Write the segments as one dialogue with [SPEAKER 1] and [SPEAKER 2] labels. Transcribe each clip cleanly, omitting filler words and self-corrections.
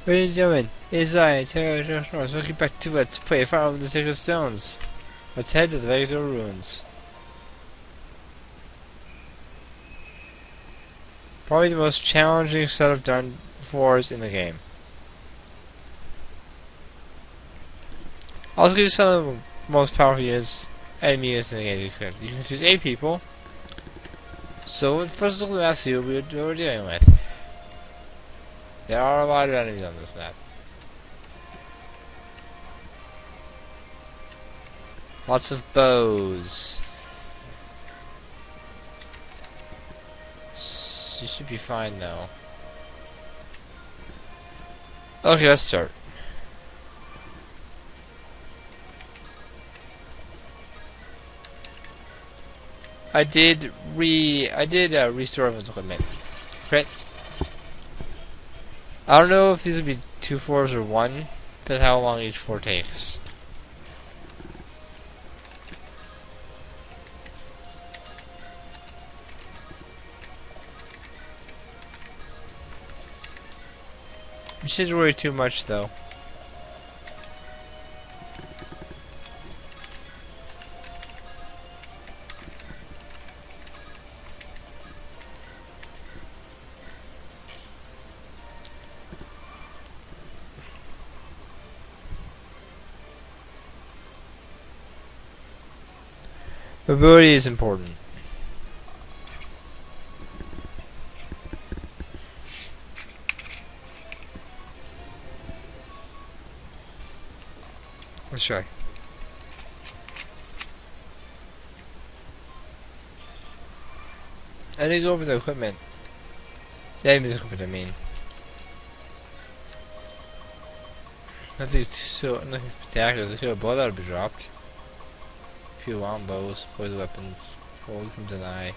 [SPEAKER 1] Ladies and gentlemen, it's I, Taylor North, welcome back to Let's Play Fire of the Sacred Stones. Let's head to the Lagdou ruins. Probably the most challenging set of done floors in the game. I'll also give you some of the most powerful enemies in the game. You can choose 8 people. So first look at the map, see what we're dealing with. There are a lot of enemies on this map. Lots of bows. You should be fine though. Okay, let's start. I did restore everyone's equipment. Great. I don't know if these would be 2 floors or 1, but how long each floor takes. You shouldn't worry too much though. Mobility is important. Let's try. I need to go over the equipment. The enemy's equipment, I mean. Nothing spectacular. There's a bow that'll be dropped. A few longbows, poison weapons, gold from deny.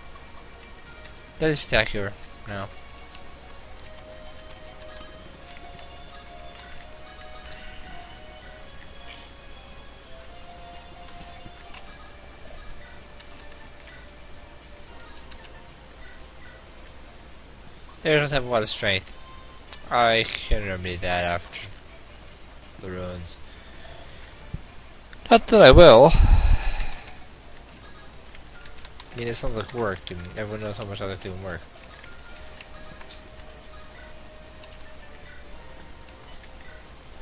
[SPEAKER 1] Nothing spectacular. No. They don't have a lot of strength. I can remedy that after the ruins. Not that I will. I mean, it sounds like work, and everyone knows how much I like doing work.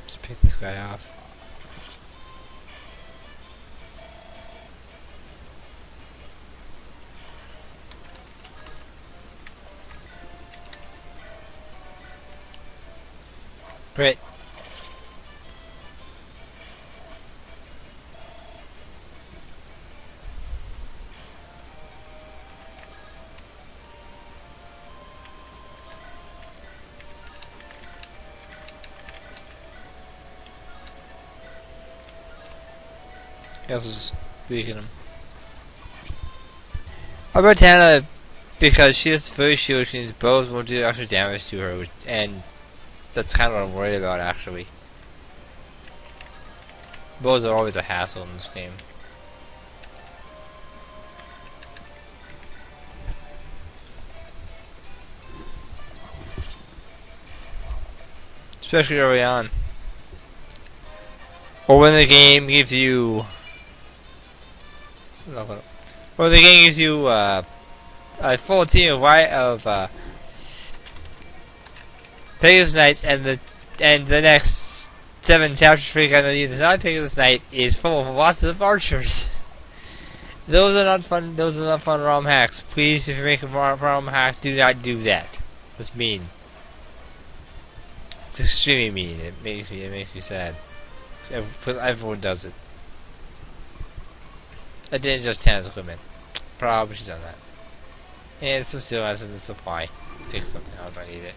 [SPEAKER 1] Just pick this guy off. Great. Guess just weaken him. I brought Tana because she has very shield, she needs bows, won't do extra damage to her, and that's kind of what I'm worried about actually. Bows are always a hassle in this game. Especially early on. Or when the game gives you... Or the game gives you a full team of Pegasus Knights, and the next 7 chapters for you to use the non Pegasus Knight is full of lots of archers. Those are not fun. Those are not fun ROM hacks. Please, if you make a ROM hack, do not do that. That's mean. It's extremely mean. It makes me sad. Because everyone does it. I didn't just Tana's equipment. Probably should have done that. And some steel has in the supply. Take something out if I need it.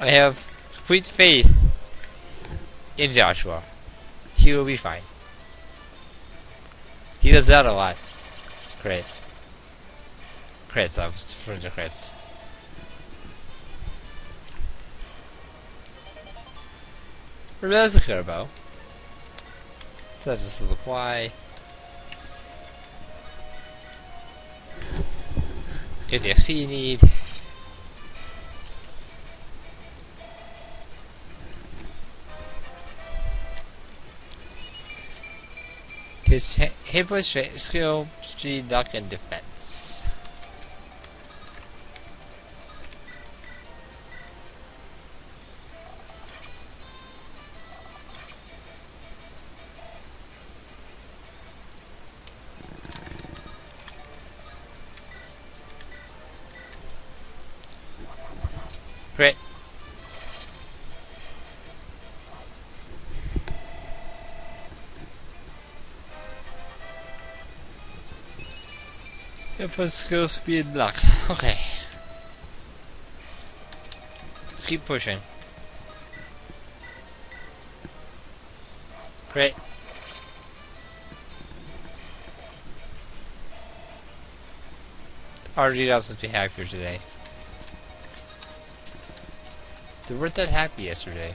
[SPEAKER 1] I have complete faith in Joshua. He will be fine. He does that a lot. Crit. Crits, I was referring to crits. There's the Kerbo. So that's just the supply. Get the XP you need. His hit point, skill, speed, luck, and defense. Great. It was skill, speed, luck. Okay. Let's keep pushing. Great. RG guys must be happier today. They weren't that happy yesterday.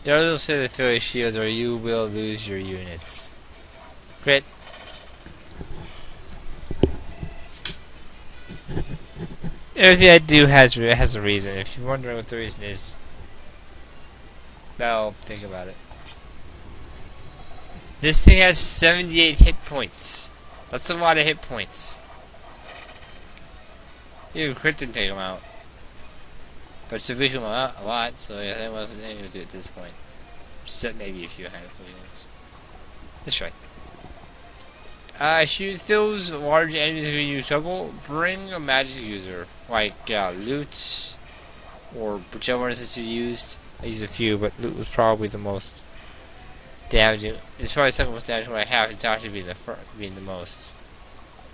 [SPEAKER 1] The others will say they feel your shields or you will lose your units. Crit. Everything I do has a reason. If you're wondering what the reason is, well, think about it. This thing has 78 hit points. That's a lot of hit points. Even crit didn't take him out. But should weaken him a lot, so yeah, that wasn't anything to do at this point. Except maybe a few handful of units. That's right. Shoot those large enemies who you struggle. Bring a magic user, like loot, or whichever one is you used. I used a few, but loot was probably the most damaging. It's probably the second most damaging one I have. It's actually being the most.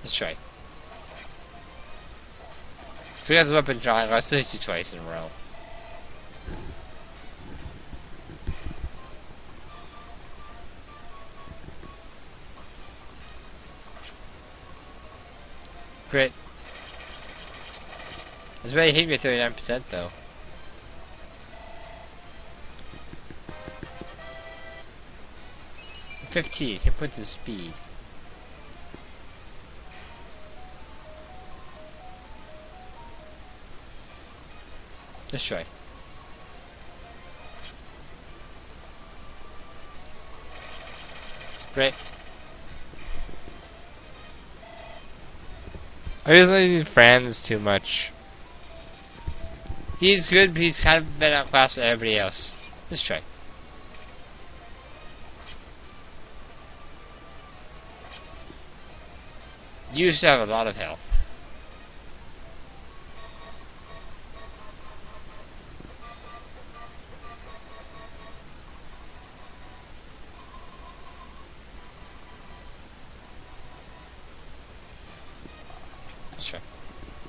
[SPEAKER 1] Let's try. If we got the weapon triangle, I still hit you twice in a row. Great. It's ready to hit me at 39% though. $15. Hit points of speed. Let's try. Great. I just like using Franz too much. He's good, but he's kind of been outclassed with everybody else. Let's try. You used to have a lot of health. Sure.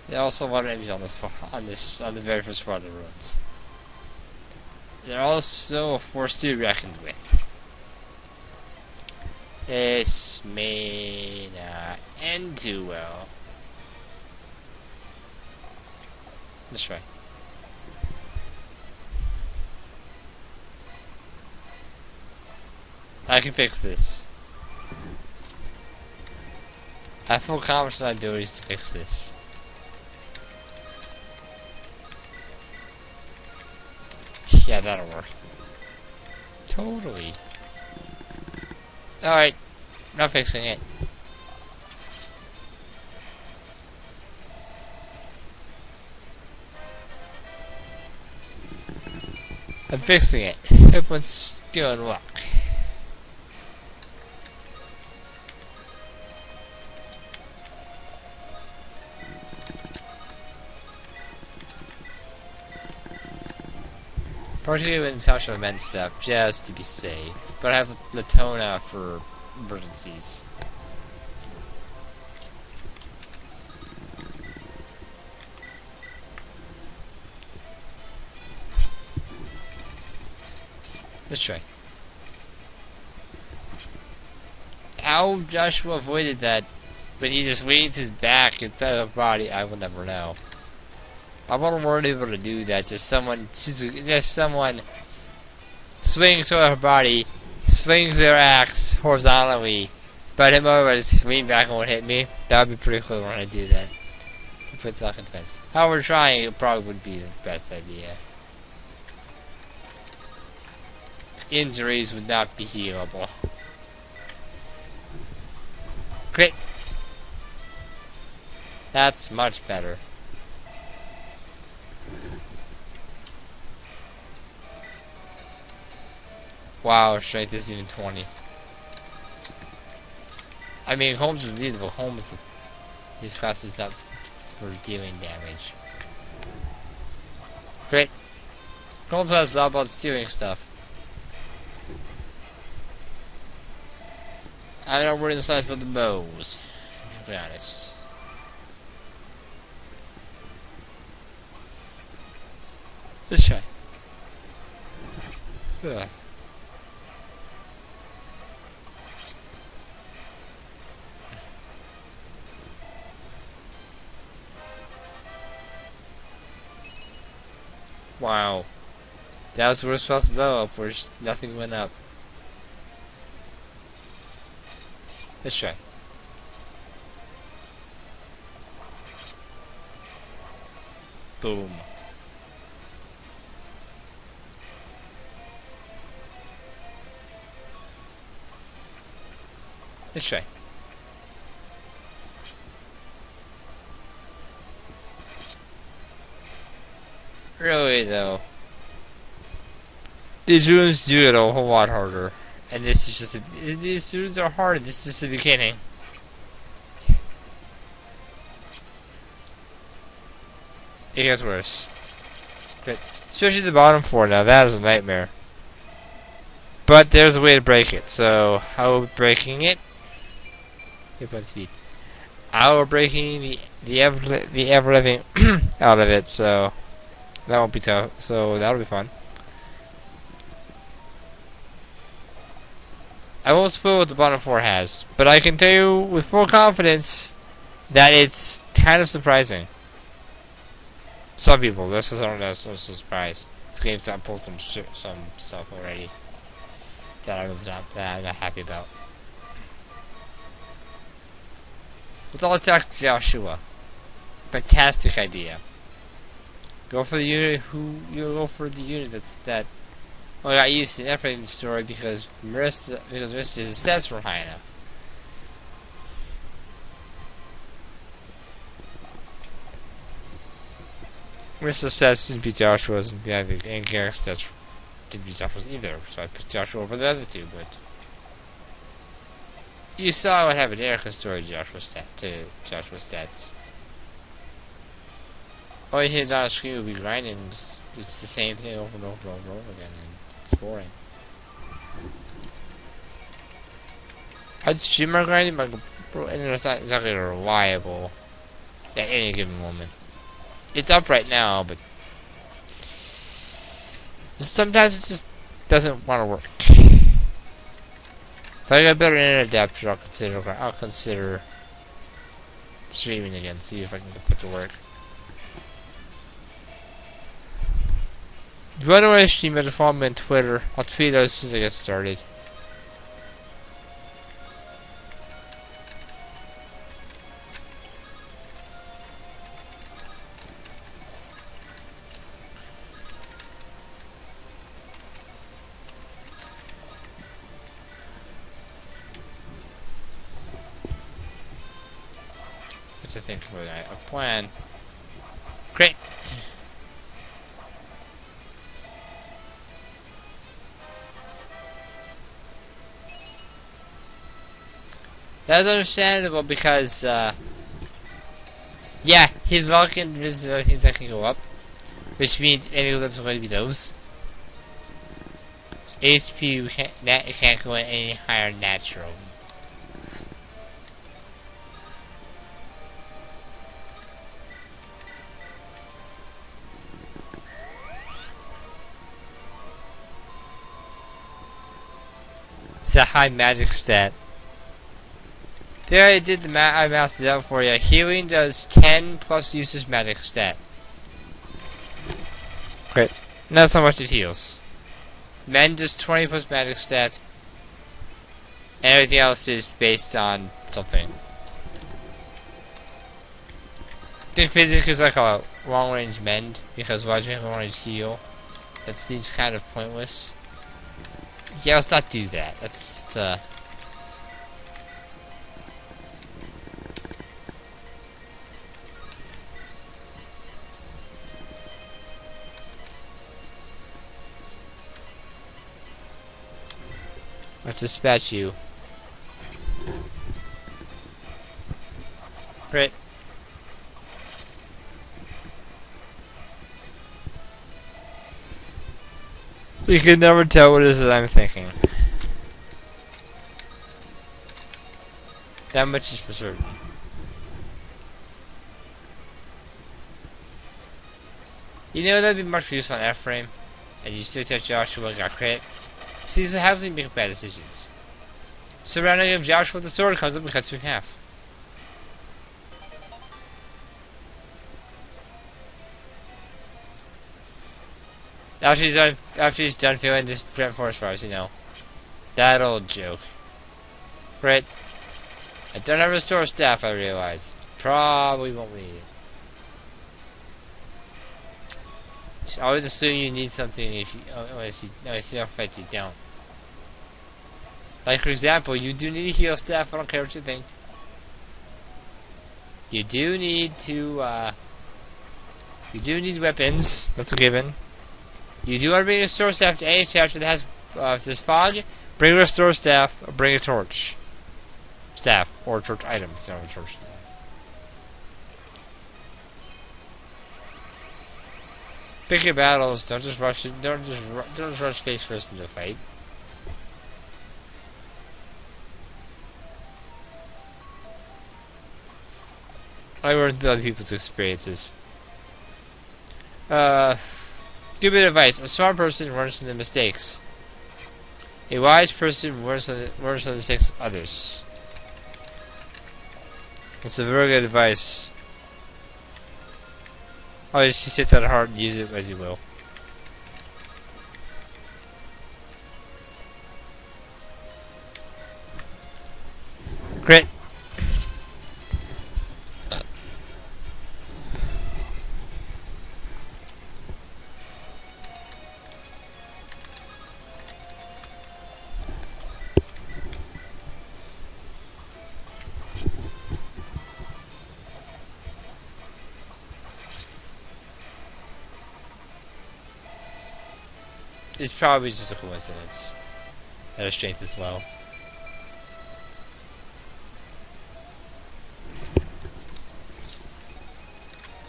[SPEAKER 1] There are also a lot of enemies on the very first floor of the ruins. They're also a force to be reckoned with. This may not end too well. Let's try. I can fix this. I have full confidence in my abilities to fix this. Yeah, that'll work. Totally. Alright, not fixing it. I'm fixing it. Everyone's still in luck. Particularly with Natasha event stuff, just to be safe. But I have Latona for emergencies. Let's try. How Joshua avoided that, but he just leans his back instead of body, I will never know. I weren't able to do that. Just someone swings over her body, swings their axe horizontally, but him over to swing back and won't hit me. That would be pretty cool when I do that. Put stock in defense. However, trying it probably would be the best idea. Injuries would not be healable. Crit. That's much better. Wow, strength is even 20. I mean, Holmes is needed, but Holmes, this class is not for dealing damage. Great. Holmes has all about stealing stuff. I don't know where the size about the bows, to be honest. Let's try. Ugh. Wow. That was where we're supposed to go up, where nothing went up. Let's try. Boom. Let's try. Really though, these runes do it a whole lot harder, and this is just these runes are hard. This is the beginning. It gets worse, but especially the bottom four. Now that is a nightmare. But there's a way to break it. So how are we breaking it? Hit by speed. How we're breaking the everything out of it. So. That won't be tough, so that'll be fun. I won't spoil what the bottom four has, but I can tell you with full confidence that it's kind of surprising. Some people, this is not a surprise. This game's not pulled some stuff already that I'm not happy about. Let's all attack Joshua. Fantastic idea. Go for the unit that only got used in Emblem story because Marista's stats were high enough. Marista's stats didn't beat Joshua's, and Garrick's stats didn't beat Joshua's either, so I picked Joshua over the other two, but you saw what happened in Erica's story to Joshua's stats. All you hit on the screen will be grinding. It's the same thing over and over and over again, and it's boring. I'd stream my grinding, but it's not exactly reliable at any given moment. It's up right now, but sometimes it just doesn't want to work. If I got a better internet adapter, I'll consider streaming again, see if I can put it to work. If you want to watch stream, better follow me on Twitter. I'll tweet out as soon as I get started. Let's think about a plan. Great. That's understandable because, yeah, his Vulcan is he's not gonna go up, which means any of them are going to be those. So HP can't go any higher naturally. It's a high magic stat. There I did the I mapped it out for you. Healing does 10 plus uses magic stat. Great. That's how much it heals. Men does 20 plus magic stat. And everything else is based on something. I think physics is like a long range mend, because why do you make a long range heal? That seems kind of pointless. Yeah, let's not do that. That's let's dispatch you. Crit. You can never tell what it is that I'm thinking. That much is for certain. You know, that'd be much use on F-frame. And you still touch Joshua and got crit. See, this is what happens when you make bad decisions. Surrounding him, Joshua with the sword comes up and cuts you in half. After he's done feeling just forest fires, you know. That old joke. Crit. I don't have a restore staff, I realize. Probably won't need it. You always assume you need something if you unless you don't fight, you don't. Like for example, you do need a heal staff, I don't care what you think. You do need to you do need weapons, that's a given. You do want to bring a restore staff to any chapter that has if there's fog, bring a restore staff or bring a torch. Staff or torch item if you don't have a torch staff. Pick your battles, don't just rush it, don't just rush face first into the fight. I learned through other people's experiences. Good bit of advice. A smart person learns from the mistakes. A wise person learns from the mistakes of others. That's a very good advice. Always just take that to heart and use it as you will. Crit. It's probably just a coincidence that her strength is low.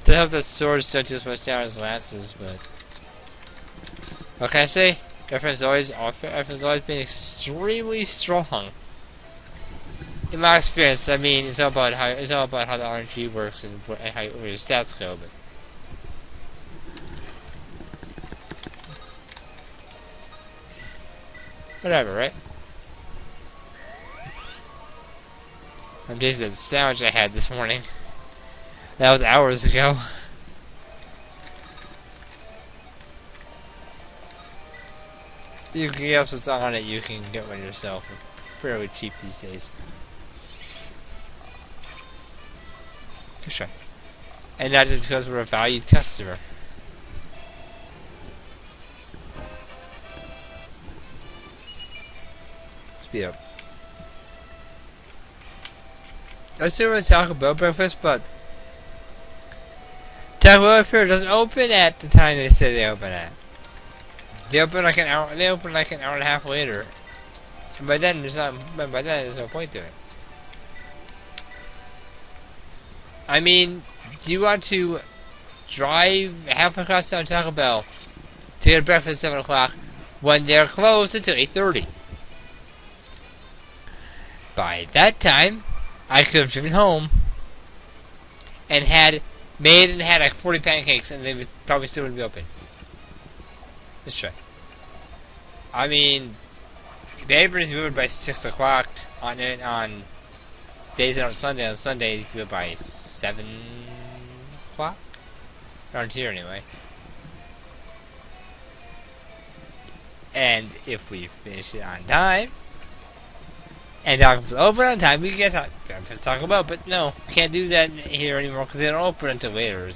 [SPEAKER 1] To have the swords don't do as much damage as lances, but what can I say? Everyone's always been extremely strong. In my experience, I mean, it's all about how the RNG works and how where your stats go, but. Whatever, right? I'm tasting that sandwich I had this morning. That was hours ago. You can guess what's on it, you can get one yourself. Fairly cheap these days. Just try. And not just because we're a valued customer. Speed up. I still want to talk about breakfast, but Taco Bell up here doesn't open at the time they say they open at. They open like an hour. They open like an hour and a half later, and by then there's no point to it. I mean, do you want to drive half across town to Taco Bell to get breakfast at 7 o'clock when they're closed until 8:30? By that time, I could have driven home and had like 40 pancakes, and they would probably still wouldn't be open. Let's try. I mean, the apron is moved by 6 o'clock on days and on Sunday. On Sunday, it's moved by 7 o'clock. Around here, anyway. And if we finish it on time, And open on time. We can get talk about, but no, can't do that here anymore because they don't open until later.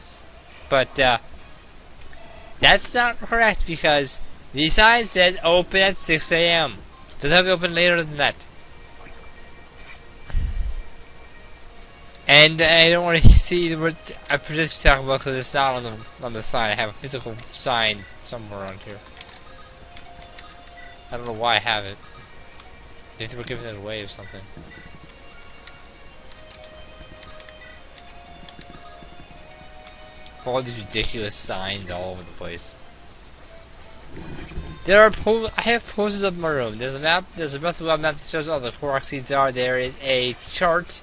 [SPEAKER 1] But that's not correct because the sign says open at 6 a.m. Doesn't have to open later than that. And I don't want to see the word I just talking about because it's not on the sign. I have a physical sign somewhere around here. I don't know why I have it. I think we're giving it away or something. All these ridiculous signs all over the place. There are I have posters of my room. There's a map. There's a map that shows all the Korok seeds are. There is a chart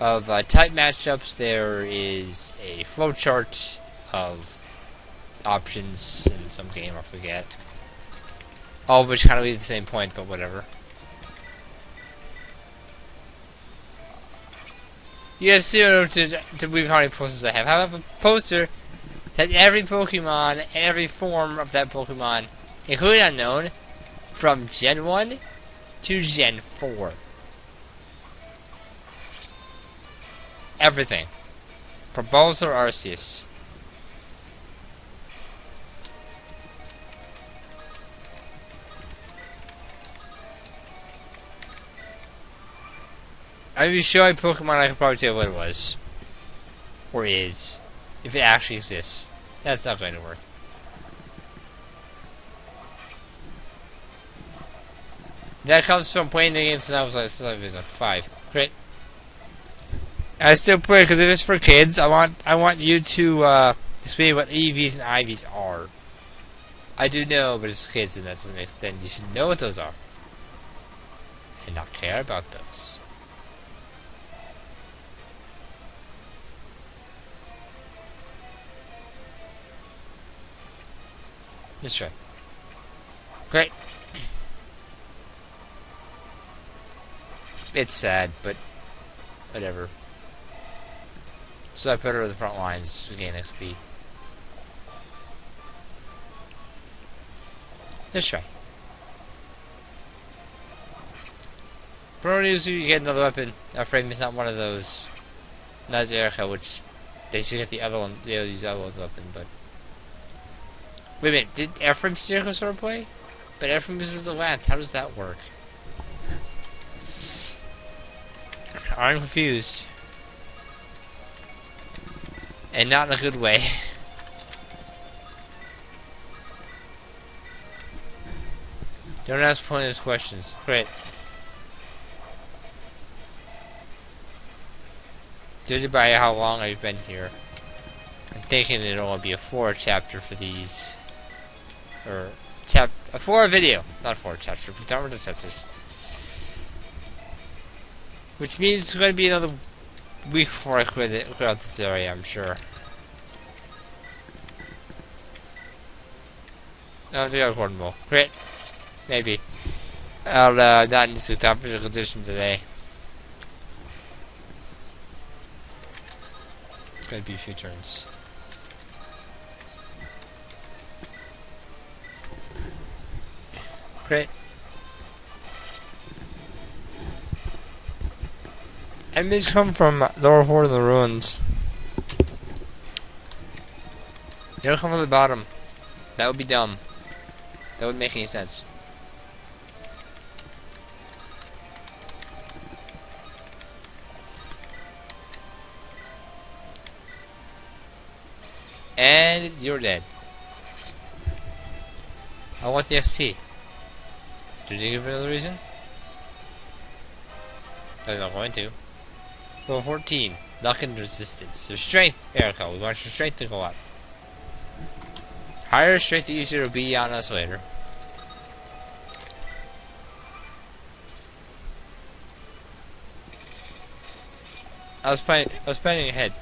[SPEAKER 1] of type matchups. There is a flow chart of options in some game. I forget. All of which kind of lead to the same point, but whatever. You have 0 to believe how many posters I have. I have a poster that every Pokemon and every form of that Pokemon, including Unknown, from Gen 1 to Gen 4. Everything. From Bulbasaur Arceus. If you show a Pokemon, I could probably tell what it was. Or is. If it actually exists. That's not going to work. That comes from playing the game since I was like 5. Great. I still play because if it's for kids, I want you to explain what EVs and IVs are. I do know, but it's kids, and that doesn't make then you should know what those are. And not care about those. That's right. Great. It's sad, but whatever. So I put her to the front lines to gain XP. Let's try. Priority is you get another weapon. Our frame is not one of those. Not Zerica, which they should get the other one. They'll use the other one's weapon, but. Wait a minute, did Ephraim Zerica sort of play? But Ephraim uses the lance. How does that work? I'm confused. And not in a good way. Don't ask pointless questions. Great. Judging by how long I've been here, I'm thinking it'll only be a 4 chapter for these. Or a 4 video, not a 4 chapter. But don't the chapters. Which means it's going to be another week before I clear out this area, I'm sure. No, they got a corn ball. Great. Maybe. I'll not in this temperature condition today. It's going to be a few turns. Great. Enemies come from lower 4 in the ruins. They don't come from the bottom. That would be dumb. That wouldn't make any sense. And you're dead. I want the XP. Did you give it another reason? I'm not going to. Level 14. Luck and resistance. So strength, Erica. We want your strength to go up. Higher strength, the easier it'll be on us later. I was planning ahead.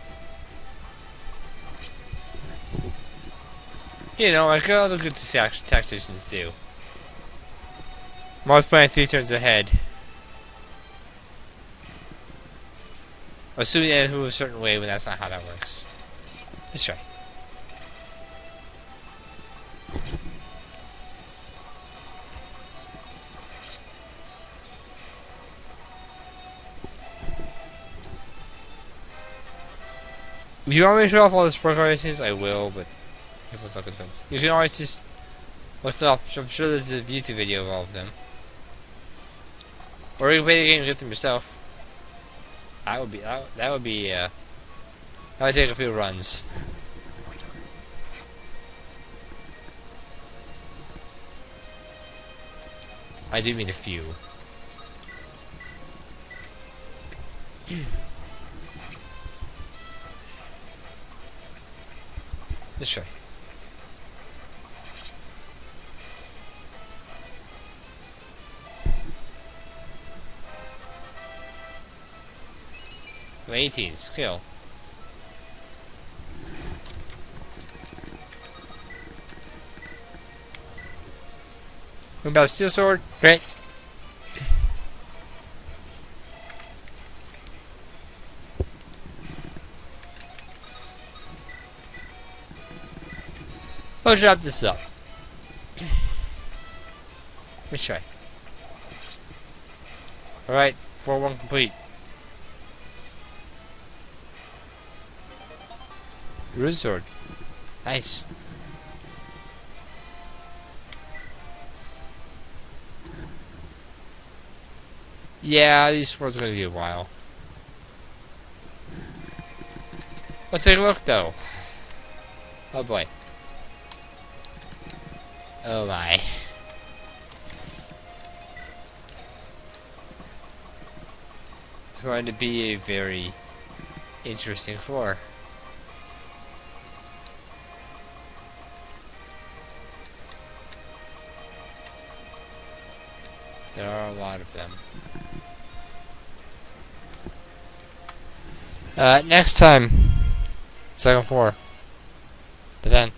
[SPEAKER 1] You know, like all the good tacticians do. I'm always planning 3 turns ahead. Assuming they move a certain way, but that's not how that works. Let's try. If you want me to show off all the progressions, I will, but everyone's not convinced. You can always just look it up. I'm sure there's a YouTube video of all of them. Or you can play the game and get them yourself. That would take a few runs. I do mean a few. Let's try. I'm 18, skill. What about steel sword? Great. Let's wrap this up. Let's try. Alright, 4-1 complete. Rune sword. Nice. Yeah, these swords are gonna be a while. Let's take a look though. Oh boy. Oh my. It's going to be a very interesting floor. There are a lot of them. Next time, second floor. But then.